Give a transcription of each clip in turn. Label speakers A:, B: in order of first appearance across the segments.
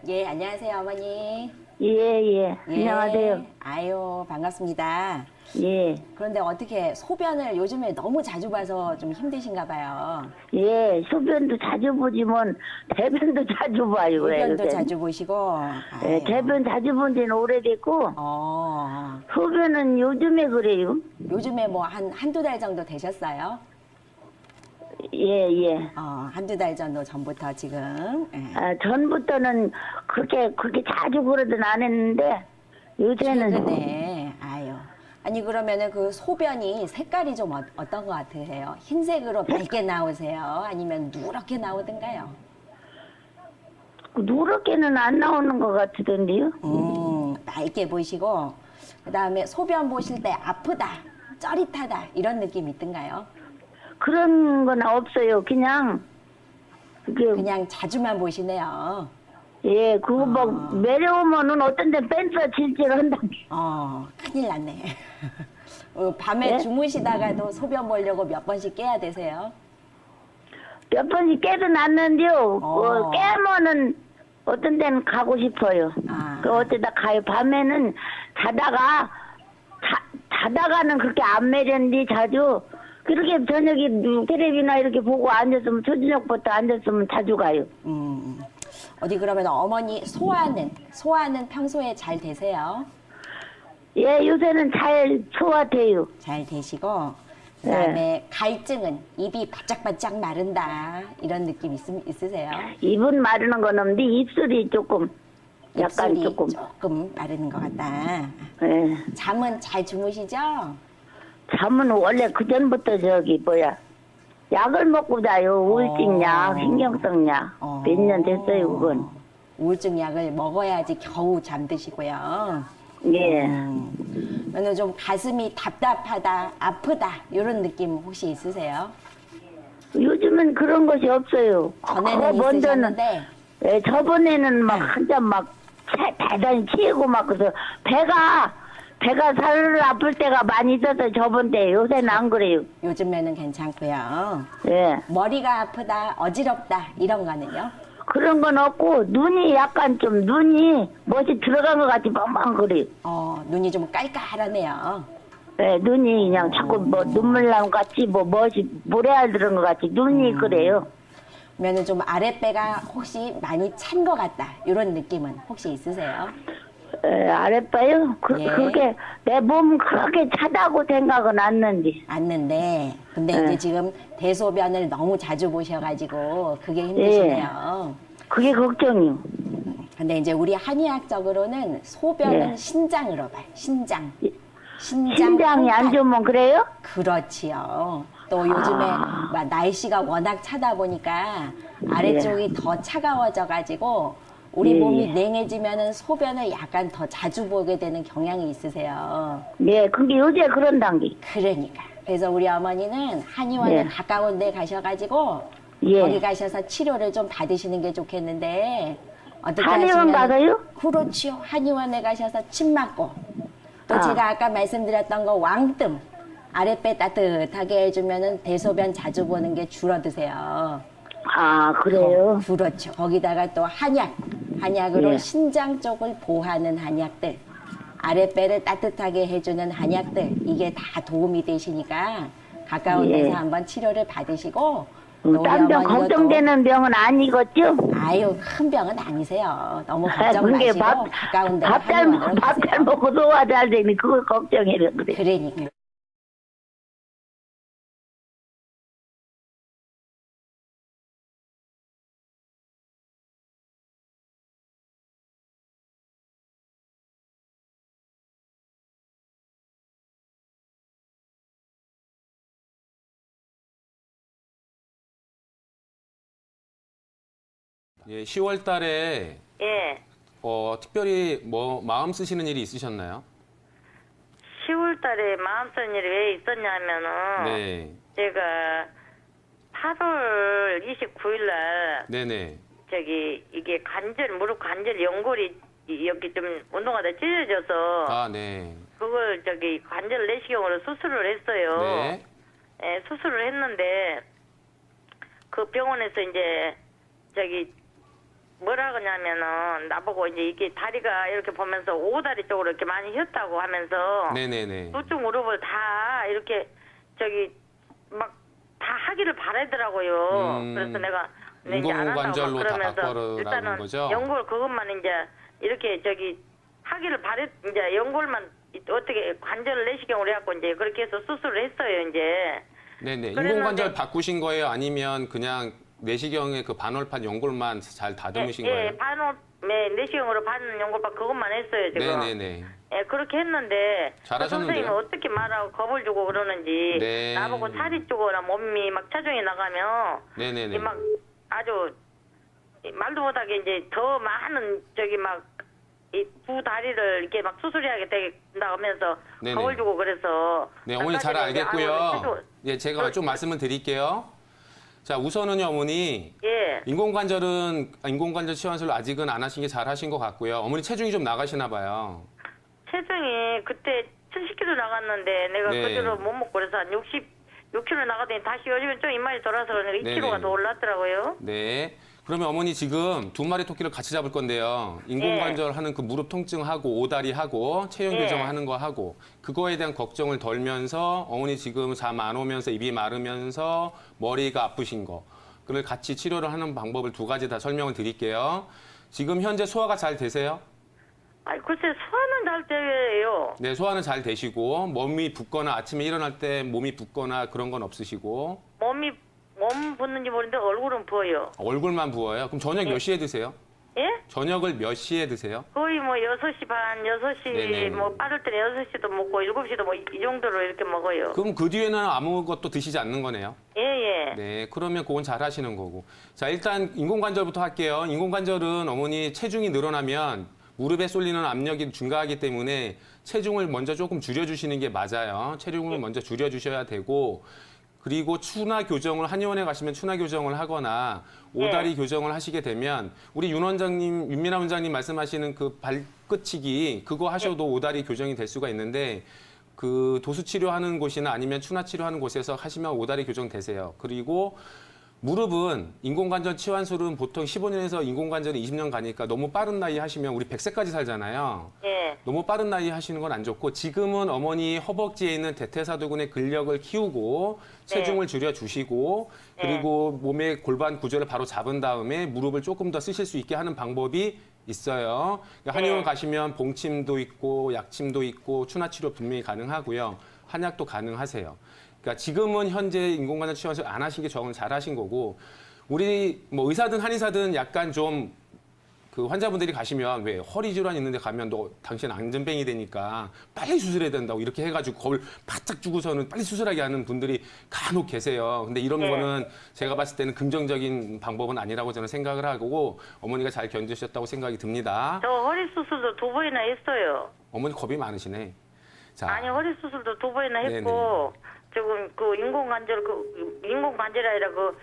A: 예, 안녕하세요, 어머니.
B: 예, 예.
A: 예.
B: 안녕하세요.
A: 아유, 반갑습니다.
B: 예.
A: 그런데 어떻게 소변을 요즘에 너무 자주 봐서 좀 힘드신가 봐요.
B: 예, 소변도 자주 보지만 대변도 자주 봐요.
A: 소변도
B: 요새는.
A: 자주 보시고.
B: 예,
A: 아유.
B: 대변 자주 본 지는 오래됐고 소변은 요즘에 그래요.
A: 요즘에 뭐 한두 달 정도 되셨어요?
B: 예, 예.
A: 한두 달 정도 전부터 지금. 예.
B: 아, 전부터는 그렇게 자주 그러든 안 했는데 요새는
A: 최근에. 아유. 아니, 그러면은 그 소변이 색깔이 좀 어떤 것 같으세요? 흰색으로 맑게 나오세요? 아니면 누렇게 나오던가요?
B: 누렇게는 안 나오는 것 같던데요.
A: 맑게 보시고, 그 다음에 소변 보실 때 아프다, 짜릿하다, 이런 느낌 있던가요?
B: 그런 건 없어요. 그냥
A: 그냥 자주만 보시네요.
B: 예, 그거 막 내려오면은 어떤 데 뺀서 질질한다.
A: 큰일 났네. 밤에
B: 예?
A: 주무시다가도 소변 보려고 몇 번씩 깨야 되세요?
B: 몇 번씩 깨도 났는데요.
A: 어.
B: 깨면은 어떤 데는 가고 싶어요. 그 어쩌다 가요. 밤에는 자다가는 그렇게 안 매련디 자주. 그렇게 저녁에 텔레비나 이렇게 보고 앉았으면 초저녁부터 앉았으면 자주 가요.
A: 어디 그러면 어머니 소화는 평소에 잘 되세요?
B: 예, 요새는 잘 소화돼요.
A: 잘 되시고, 그 다음에 갈증은 입이 바짝바짝 마른다, 이런 느낌 있으세요?
B: 입은 마르는 건 없는데 입술이 조금 약간
A: 입술이
B: 조금
A: 마르는 것 같다.
B: 예.
A: 잠은 잘 주무시죠?
B: 잠은 원래 그전부터 약을 먹고 자요. 우울증 약, 신경성 약. 몇 년 됐어요, 그건.
A: 우울증 약을 먹어야지 겨우 잠드시고요.
B: 예.
A: 그러면 좀 가슴이 답답하다, 아프다, 이런 느낌 혹시 있으세요?
B: 요즘은 그런 것이 없어요.
A: 전에는 있으셨는데.
B: 예, 저번에는 막 한참 막 대단히 치고 막 그래서 배가 살을 아플 때가 많이 있어서 저번 때 요새는 안 그래요.
A: 요즘에는 괜찮고요.
B: 예.
A: 머리가 아프다, 어지럽다, 이런 거는요?
B: 그런 건 없고 눈이 약간 좀 눈이 멋이 들어간 것 같이 뻥뻥 그래요.
A: 눈이 좀 깔깔하네요.
B: 네, 눈이 그냥 자꾸 뭐 눈물 나는 것 같이 멋이 모래알 들은 것 같이 눈이 그래요.
A: 그러면은 좀 아랫배가 혹시 많이 찬 것 같다, 이런 느낌은 혹시 있으세요?
B: 아랫배요? 그게 내 몸 그렇게 차다고 생각은
A: 않는데, 근데 이제 지금 대소변을 너무 자주 보셔가지고 그게 힘드시네요.
B: 그게 걱정이요.
A: 근데 이제 우리 한의학적으로는 소변은 신장으로 봐요.
B: 신장이 안 좋으면 그래요?
A: 그렇지요. 또 요즘에 막 날씨가 워낙 차다 보니까 아래쪽이 더 차가워져가지고 우리 몸이 냉해지면은 소변을 약간 더 자주 보게 되는 경향이 있으세요.
B: 네, 그게 요새 그런 단계.
A: 그러니까. 그래서 우리 어머니는 한의원에 가까운 데 가셔가지고 거기 가셔서 치료를 좀 받으시는 게 좋겠는데 어떻게
B: 한의원 가서요?
A: 그렇죠. 한의원에 가셔서 침 맞고 또 제가 아까 말씀드렸던 거 왕뜸 아랫배 따뜻하게 해주면은 대소변 자주 보는 게 줄어드세요.
B: 아, 그래요?
A: 그렇죠. 거기다가 또 한약으로 신장 쪽을 보호하는 한약들, 아랫배를 따뜻하게 해주는 한약들, 이게 다 도움이 되시니까 가까운 데서 한번 치료를 받으시고
B: 딴 병 걱정되는 병은 아니겠죠?
A: 아유, 큰 병은 아니세요. 너무 걱정 마시고 가까운 데로 한의원으로
B: 밥 잘
A: 가세요.
B: 먹고 소화 잘 되니 그걸 걱정해요. 그래.
A: 그러니까.
C: 예, 10월 달에
B: 예.
C: 특별히 뭐 마음 쓰시는 일이 있으셨나요?
B: 10월 달에 마음 쓴 일이 왜 있었냐면은
C: 네.
B: 제가 8월 29일 날
C: 네네.
B: 이게 무릎 관절 연골이 여기 좀 운동하다 찢어져서
C: 아, 네.
B: 그걸 관절 내시경으로 수술을 했어요.
C: 네.
B: 예, 수술을 했는데 그 병원에서 이제
D: 뭐라 그러냐면은 나보고 이제 이게 다리가 이렇게 보면서 오다리 쪽으로 이렇게 많이 휘었다고 하면서
C: 네네네.
D: 두쪽 무릎을 다 이렇게 저기 막 다 하기를 바라더라고요. 그래서 내가 네, 이제 안 한다고 막
C: 인공관절로 다
D: 그러면서
C: 바꿔라는
D: 일단은
C: 거죠?
D: 연골 그것만 이제 이렇게 저기 하기를 바랬 이제 연골만 어떻게 관절을 내시경으로 해갖고 이제 그렇게 해서 수술을 했어요 이제.
C: 네네.
D: 그랬는데-
C: 인공관절 바꾸신 거예요? 아니면 그냥 내시경의 그 반월판 연골만 잘 다듬으신 거예요?
D: 내시경으로 반 연골밥 그것만 했어요 지금.
C: 네네네.
D: 예, 그렇게 했는데
C: 잘하셨는데요?
D: 그 선생님이 어떻게 말하고 겁을 주고 그러는지
C: 네.
D: 나보고 살이 찌거나 몸이 막 체중이 나가면
C: 네네네.
D: 이막 아주 말도 못하게 이제 더 많은 저기 막 이 두 다리를 이렇게 막 수술해야 된다고 하면서
C: 네네.
D: 겁을 주고 그래서
C: 네, 어머니 잘
D: 나까지는 이제 아유,
C: 알겠고요. 예, 제가 좀 말씀을 드릴게요. 자, 우선은요, 어머니.
D: 예.
C: 인공관절 치환술을 아직은 안 하신 게 잘 하신 것 같고요. 어머니 체중이 좀 나가시나 봐요.
D: 체중이 그때 70kg 나갔는데 내가
C: 네.
D: 그대로 못 먹고 그래서 한 66kg 나가더니 다시 요즘은 좀 입맛이 돌아서 그러니까 2kg가
C: 네네.
D: 더 올랐더라고요.
C: 네. 그러면 어머니 지금 두 마리 토끼를 같이 잡을 건데요. 인공관절 하는 그 무릎 통증하고 오다리하고 체형
D: 예.
C: 교정하는 거 하고 그거에 대한 걱정을 덜면서 어머니 지금 잠 안 오면서 입이 마르면서 머리가 아프신 거 그걸 같이 치료를 하는 방법을 두 가지 다 설명을 드릴게요. 지금 현재 소화가 잘 되세요?
D: 아니 글쎄 소화는 잘 돼요.
C: 네, 소화는 잘 되시고 몸이 붓거나 아침에 일어날 때 몸이 붓거나 그런 건 없으시고
D: 몸 붓는지 모르는데 얼굴은 부어요.
C: 얼굴만 부어요. 그럼 저녁 몇 시에 드세요?
D: 예?
C: 저녁을 몇 시에 드세요?
D: 거의 뭐 6시 반, 6시
C: 네네.
D: 뭐 빠를 때는 6시도 먹고 7시도 뭐 이 정도로 이렇게 먹어요.
C: 그럼 그 뒤에는 아무것도 드시지 않는 거네요?
D: 예, 예.
C: 네, 그러면 그건 잘 하시는 거고. 자, 일단 인공관절부터 할게요. 인공관절은 어머니 체중이 늘어나면 무릎에 쏠리는 압력이 증가하기 때문에 체중을 먼저 조금 줄여주시는 게 맞아요. 체중을 먼저 줄여주셔야 되고, 그리고 추나 교정을 한의원에 가시면 추나 교정을 하거나 오다리 교정을 하시게 되면 우리 윤 원장님, 윤미나 원장님 말씀하시는 그 발끝치기 그거 하셔도 오다리 교정이 될 수가 있는데 그 도수 치료하는 곳이나 아니면 추나 치료하는 곳에서 하시면 오다리 교정 되세요. 그리고 무릎은 인공관절 치환술은 보통 15년에서 인공관절이 20년 가니까 너무 빠른 나이 하시면 우리 100세까지 살잖아요.
D: 예.
C: 너무 빠른 나이 하시는 건 안 좋고 지금은 어머니 허벅지에 있는 대퇴사두근의 근력을 키우고 체중을 줄여주시고 그리고 몸의 골반 구조를 바로 잡은 다음에 무릎을 조금 더 쓰실 수 있게 하는 방법이 있어요. 그러니까 한의원 가시면 봉침도 있고 약침도 있고 추나치료 분명히 가능하고요. 한약도 가능하세요. 그러니까 지금은 현재 인공관절 치환술 안 하신 게 저는 잘 하신 거고 우리 뭐 의사든 한의사든 약간 좀 그 환자분들이 가시면 왜 허리 질환 있는데 가면 너 당신 안전뱅이 되니까 빨리 수술해야 된다고 이렇게 해가지고 겁을 바짝 주고서는 빨리 수술하게 하는 분들이 간혹 계세요. 근데 이런 거는 제가 봤을 때는 긍정적인 방법은 아니라고 저는 생각을 하고 어머니가 잘 견디셨다고 생각이 듭니다.
D: 저 허리 수술도 2번이나 했어요.
C: 어머니 겁이 많으시네. 자,
D: 아니 허리 수술도 2번이나 했고 지금 그 인공관절이 아니라 그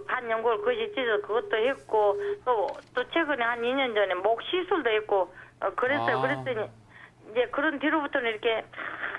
D: 반연골 그것이 찢어 그것도 했고 또 최근에 한 2년 전에 목 시술도 했고 그랬어요.
C: 아.
D: 그랬더니 이제 그런 뒤로부터는 이렇게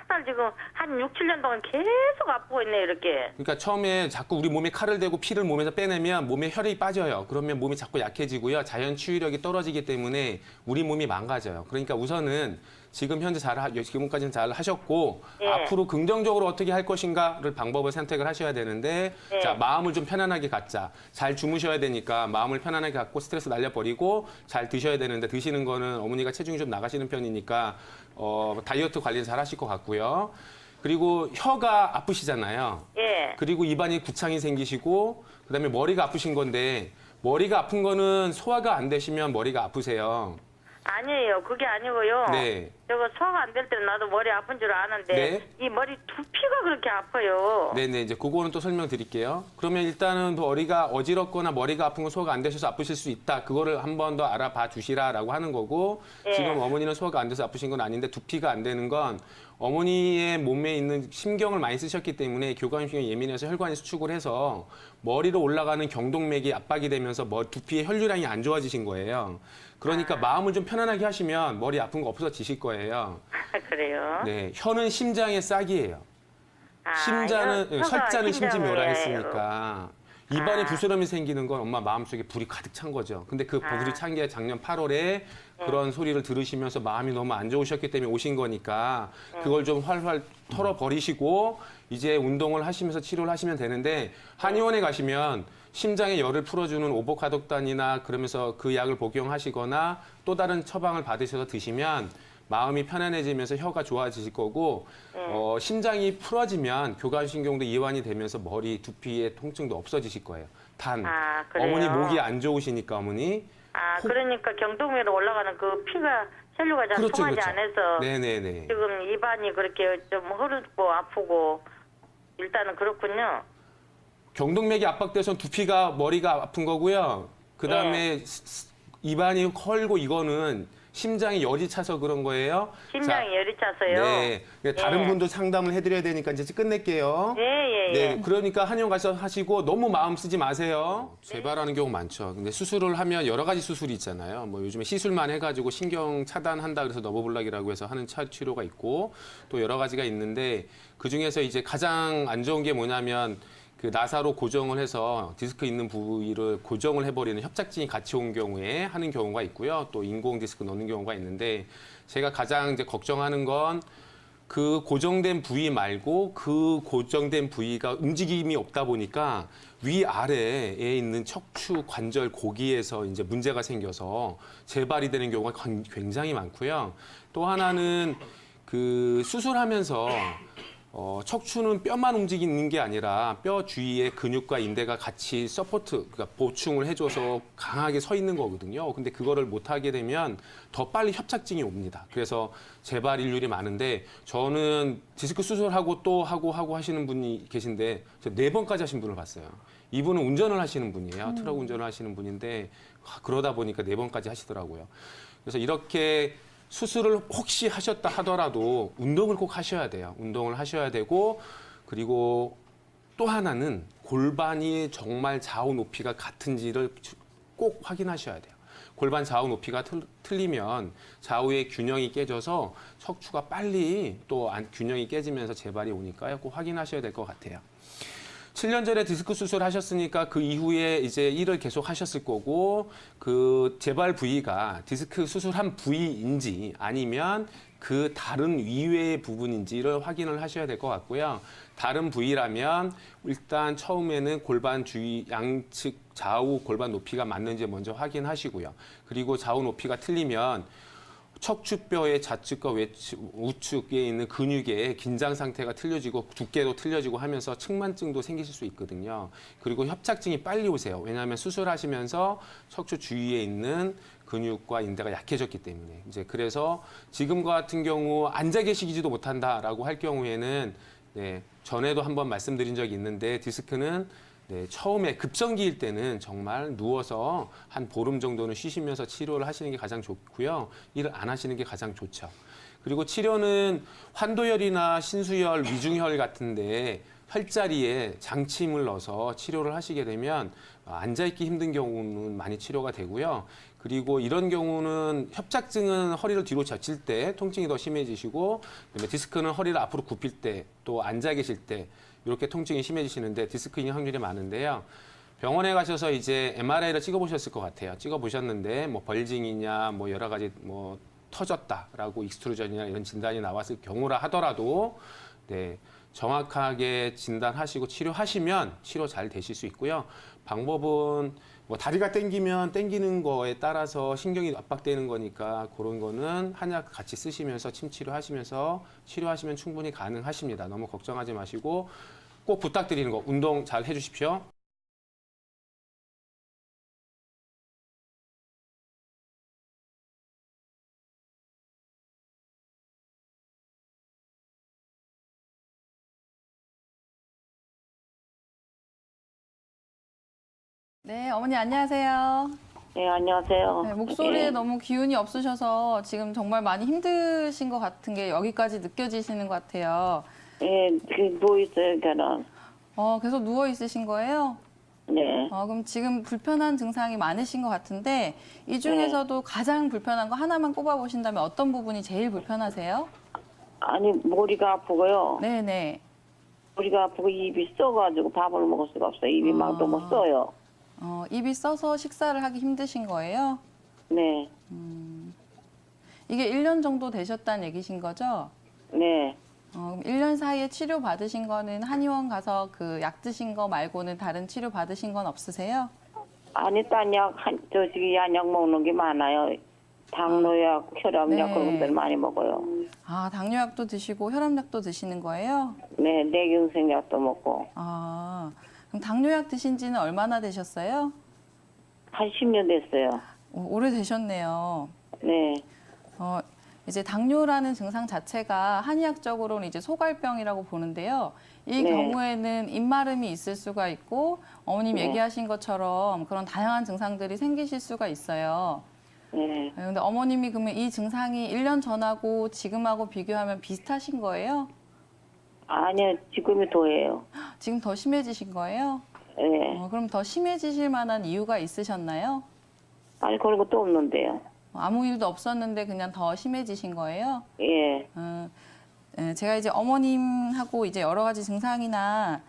D: 맨날 지금 한 6, 7년 동안 계속 아프고 있네요 이렇게.
C: 그러니까 처음에 자꾸 우리 몸에 칼을 대고 피를 몸에서 빼내면 몸에 혈이 빠져요. 그러면 몸이 자꾸 약해지고요. 자연 치유력이 떨어지기 때문에 우리 몸이 망가져요. 그러니까 우선은 지금 현재 지금까지는 잘 하셨고
D: 예.
C: 앞으로 긍정적으로 어떻게 할 것인가를 방법을 선택을 하셔야 되는데
D: 예.
C: 자 마음을 좀 편안하게 갖자. 잘 주무셔야 되니까 마음을 편안하게 갖고 스트레스 날려버리고 잘 드셔야 되는데 드시는 거는 어머니가 체중이 좀 나가시는 편이니까 다이어트 관리를 잘 하실 것 같고요. 그리고 혀가 아프시잖아요.
D: 예.
C: 그리고 입안이 구창이 생기시고 그다음에 머리가 아프신 건데 머리가 아픈 거는 소화가 안 되시면 머리가 아프세요.
D: 아니에요. 그게 아니고요.
C: 네.
D: 저거 소화가 안 될 때는 나도 머리 아픈 줄 아는데
C: 네.
D: 이 머리 두피가 그렇게 아파요.
C: 네네, 이제 그거는 또 설명드릴게요. 그러면 일단은 머리가 어지럽거나 머리가 아픈 건 소화가 안 되셔서 아프실 수 있다. 그거를 한 번 더 알아봐 주시라라고 하는 거고
D: 예.
C: 지금 어머니는 소화가 안 돼서 아프신 건 아닌데 두피가 안 되는 건 어머니의 몸에 있는 신경을 많이 쓰셨기 때문에 교감신경이 예민해서 혈관이 수축을 해서 머리로 올라가는 경동맥이 압박이 되면서 두피의 혈류량이 안 좋아지신 거예요. 그러니까 마음을 좀 편안하게 하시면 머리 아픈 거 없어지실 거예요.
D: 그래요?
C: 네, 혀는 심장의 싹이에요.
D: 아,
C: 심자는
D: 혀가
C: 설자는 심지묘라
D: 심장을
C: 했으니까 입안에 부스럼이 생기는 건 엄마 마음속에 불이 가득 찬 거죠. 근데 그 불이 찬 게 작년 8월에 그런 소리를 들으시면서 마음이 너무 안 좋으셨기 때문에 오신 거니까 그걸 좀 활활 털어버리시고 이제 운동을 하시면서 치료를 하시면 되는데 한의원에 가시면 심장의 열을 풀어주는 오보카독단이나 그러면서 그 약을 복용하시거나 또 다른 처방을 받으셔서 드시면 마음이 편안해지면서 혀가 좋아지실 거고 심장이 풀어지면 교감신경도 이완이 되면서 머리, 두피의 통증도 없어지실 거예요. 단
D: 그래요?
C: 어머니 목이 안 좋으시니까 어머니
D: 그러니까 경동맥으로 올라가는 그 피가 혈류가 잘
C: 그렇죠,
D: 통하지
C: 그렇죠.
D: 않아서
C: 네네네.
D: 지금 입안이 그렇게 좀 흐르고 아프고 일단은 그렇군요.
C: 경동맥이 압박돼서 두피가 머리가 아픈 거고요. 그다음에 입안이 컬고 이거는 심장이 열이 차서 그런 거예요.
D: 심장이 열이 차서요.
C: 네. 다른 분도 상담을 해드려야 되니까 이제 끝낼게요.
D: 예.
C: 네, 그러니까 한의원 가서 하시고 너무 마음 쓰지 마세요. 재발하는 경우 많죠. 근데 수술을 하면 여러 가지 수술이 있잖아요. 뭐 요즘에 시술만 해가지고 신경 차단한다 그래서 너버블락이라고 해서 하는 치료가 있고 또 여러 가지가 있는데 그 중에서 이제 가장 안 좋은 게 뭐냐면 그 나사로 고정을 해서 디스크 있는 부위를 고정을 해버리는 협착증이 같이 온 경우에 하는 경우가 있고요. 또 인공 디스크 넣는 경우가 있는데 제가 가장 이제 걱정하는 건 그 고정된 부위 말고 그 고정된 부위가 움직임이 없다 보니까 위아래에 있는 척추 관절 고기에서 이제 문제가 생겨서 재발이 되는 경우가 굉장히 많고요. 또 하나는 그 수술하면서 척추는 뼈만 움직이는 게 아니라 뼈 주위에 근육과 인대가 같이 서포트, 그러니까 보충을 해줘서 강하게 서 있는 거거든요. 근데 그거를 못하게 되면 더 빨리 협착증이 옵니다. 그래서 재발일률이 많은데 저는 디스크 수술하고 또 하고 하시는 분이 계신데 저 4번까지 하신 분을 봤어요. 이분은 운전을 하시는 분이에요. 트럭 운전을 하시는 분인데 그러다 보니까 4번까지 하시더라고요. 그래서 이렇게 수술을 혹시 하셨다 하더라도 운동을 꼭 하셔야 돼요. 운동을 하셔야 되고 그리고 또 하나는 골반이 정말 좌우 높이가 같은지를 꼭 확인하셔야 돼요. 골반 좌우 높이가 틀리면 좌우의 균형이 깨져서 척추가 빨리 또 균형이 깨지면서 재발이 오니까요. 꼭 확인하셔야 될 것 같아요. 7년 전에 디스크 수술 하셨으니까 그 이후에 이제 일을 계속 하셨을 거고 그 재발 부위가 디스크 수술한 부위인지 아니면 그 다른 이외의 부분인지를 확인을 하셔야 될 것 같고요. 다른 부위라면 일단 처음에는 골반 주위 양측 좌우 골반 높이가 맞는지 먼저 확인하시고요. 그리고 좌우 높이가 틀리면 척추뼈의 좌측과 우측에 있는 근육의 긴장 상태가 틀려지고 두께도 틀려지고 하면서 측만증도 생기실 수 있거든요. 그리고 협착증이 빨리 오세요. 왜냐하면 수술하시면서 척추 주위에 있는 근육과 인대가 약해졌기 때문에 이제 그래서 지금과 같은 경우 앉아 계시지도 못한다라고 할 경우에는 전에도 한번 말씀드린 적이 있는데 디스크는 처음에 급성기일 때는 정말 누워서 한 보름 정도는 쉬시면서 치료를 하시는 게 가장 좋고요. 일을 안 하시는 게 가장 좋죠. 그리고 치료는 환도혈이나 신수혈, 위중혈 같은데 혈자리에 장침을 넣어서 치료를 하시게 되면 앉아있기 힘든 경우는 많이 치료가 되고요. 그리고 이런 경우는 협착증은 허리를 뒤로 젖힐 때 통증이 더 심해지시고 그다음에 디스크는 허리를 앞으로 굽힐 때 또 앉아 계실 때 이렇게 통증이 심해지시는데 디스크인 확률이 많은데요. 병원에 가셔서 이제 MRI를 찍어보셨을 것 같아요. 찍어보셨는데 뭐 벌징이냐 뭐 여러 가지 뭐 터졌다라고 익스트루전이나 이런 진단이 나왔을 경우라 하더라도 정확하게 진단하시고 치료하시면 치료 잘 되실 수 있고요. 방법은 뭐 다리가 땡기면 땡기는 거에 따라서 신경이 압박되는 거니까 그런 거는 한약 같이 쓰시면서 침 치료하시면서 치료하시면 충분히 가능하십니다. 너무 걱정하지 마시고 꼭 부탁드리는 거 운동 잘 해주십시오.
E: 네, 어머니 안녕하세요.
B: 네, 안녕하세요.
E: 네, 목소리에
B: 예.
E: 너무 기운이 없으셔서 지금 정말 많이 힘드신 것 같은 게 여기까지 느껴지시는 것 같아요.
B: 예, 누워 있어요, 저는.
E: 계속 누워 있으신 거예요?
B: 네.
E: 그럼 지금 불편한 증상이 많으신 것 같은데 이 중에서도 가장 불편한 거 하나만 꼽아보신다면 어떤 부분이 제일 불편하세요?
B: 아니, 머리가 아프고요.
E: 네네.
B: 머리가 아프고 입이 써가지고 밥을 먹을 수가 없어요. 입이 막 너무 써요.
E: 입이 써서 식사를 하기 힘드신 거예요?
B: 네,
E: 이게 1년 정도 되셨다는 얘기신 거죠?
B: 네.
E: 그럼 1년 사이에 치료 받으신 거는 한의원 가서 그 약 드신 거 말고는 다른 치료 받으신 건 없으세요?
B: 아니, 딴 약, 저기 약약 먹는 게 많아요. 당뇨약, 혈압약
E: 네.
B: 그런 것들 많이 먹어요.
E: 아, 당뇨약도 드시고 혈압약도 드시는 거예요?
B: 네, 뇌경색약도 먹고.
E: 아, 그럼 당뇨약 드신 지는 얼마나 되셨어요?
B: 한 10년 됐어요.
E: 오래되셨네요.
B: 네,
E: 이제 당뇨라는 증상 자체가 한의학적으로는 이제 소갈병이라고 보는데요. 이
B: 네.
E: 경우에는 입마름이 있을 수가 있고 어머님
B: 네.
E: 얘기하신 것처럼 그런 다양한 증상들이 생기실 수가 있어요.
B: 네.
E: 근데 어머님이 그러면 이 증상이 1년 전하고 지금하고 비교하면 비슷하신 거예요?
B: 아니요, 지금이 더해요.
E: 지금 더 심해지신 거예요?
B: 네.
E: 그럼 더 심해지실 만한 이유가 있으셨나요?
B: 아니, 그런 것도 없는데요.
E: 아무 일도 없었는데 그냥 더 심해지신 거예요?
B: 예,
E: 제가 이제 어머님하고 이제 여러 가지 증상이나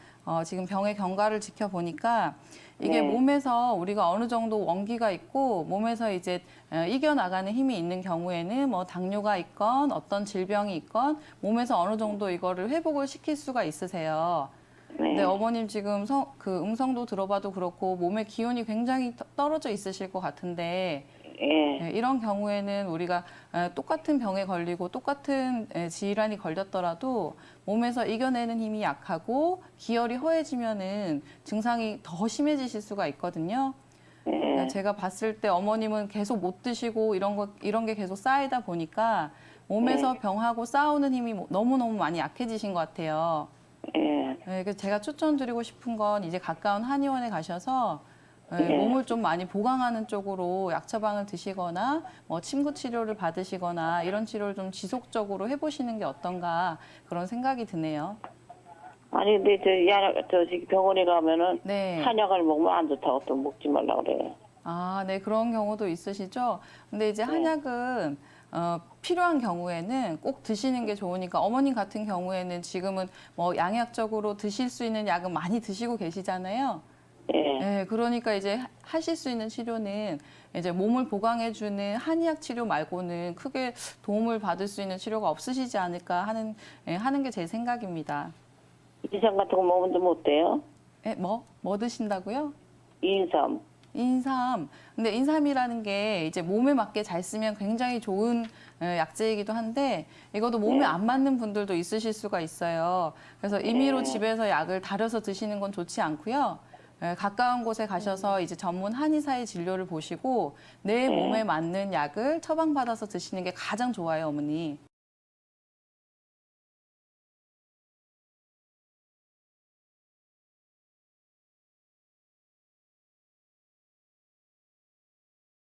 E: 지금 병의 경과를 지켜보니까 이게
B: 네.
E: 몸에서 우리가 어느 정도 원기가 있고 몸에서 이제 이겨나가는 힘이 있는 경우에는 뭐 당뇨가 있건 어떤 질병이 있건 몸에서 어느 정도 이거를 회복을 시킬 수가 있으세요. 근데
B: 네.
E: 어머님 지금 그 음성도 들어봐도 그렇고 몸의 기운이 굉장히 떨어져 있으실 것 같은데
B: 예,
E: 이런 경우에는 우리가 똑같은 병에 걸리고 똑같은 질환이 걸렸더라도 몸에서 이겨내는 힘이 약하고 기혈이 허해지면은 증상이 더 심해지실 수가 있거든요. 그러니까
B: 예,
E: 제가 봤을 때 어머님은 계속 못 드시고 이런 게 계속 쌓이다 보니까 몸에서 병하고 싸우는 힘이 너무너무 많이 약해지신 것 같아요.
B: 예,
E: 그래서 제가 추천드리고 싶은 건 이제 가까운 한의원에 가셔서
B: 네.
E: 몸을 좀 많이 보강하는 쪽으로 약 처방을 드시거나 뭐 침구 치료를 받으시거나 이런 치료를 좀 지속적으로 해보시는 게 어떤가 그런 생각이 드네요.
B: 아니, 근데 저기 병원에 가면은
E: 네.
B: 한약을 먹으면 안 좋다고 또 먹지 말라 그래요.
E: 아, 네, 그런 경우도 있으시죠. 근데 이제 한약은 필요한 경우에는 꼭 드시는 게 좋으니까 어머님 같은 경우에는 지금은 뭐 양약적으로 드실 수 있는 약은 많이 드시고 계시잖아요.
B: 예,
E: 네, 그러니까 이제 하실 수 있는 치료는 이제 몸을 보강해주는 한의학 치료 말고는 크게 도움을 받을 수 있는 치료가 없으시지 않을까 하는 게 제 생각입니다.
B: 인삼 같은 거 먹으면 좀 어때요?
E: 뭐 드신다고요?
B: 인삼.
E: 인삼. 근데 인삼이라는 게 이제 몸에 맞게 잘 쓰면 굉장히 좋은 약재이기도 한데 이것도 몸에
B: 네.
E: 안 맞는 분들도 있으실 수가 있어요. 그래서 임의로 집에서 약을 다려서 드시는 건 좋지 않고요. 가까운 곳에 가셔서 이제 전문 한의사의 진료를 보시고 내 몸에 맞는 약을 처방받아서 드시는 게 가장 좋아요, 어머니.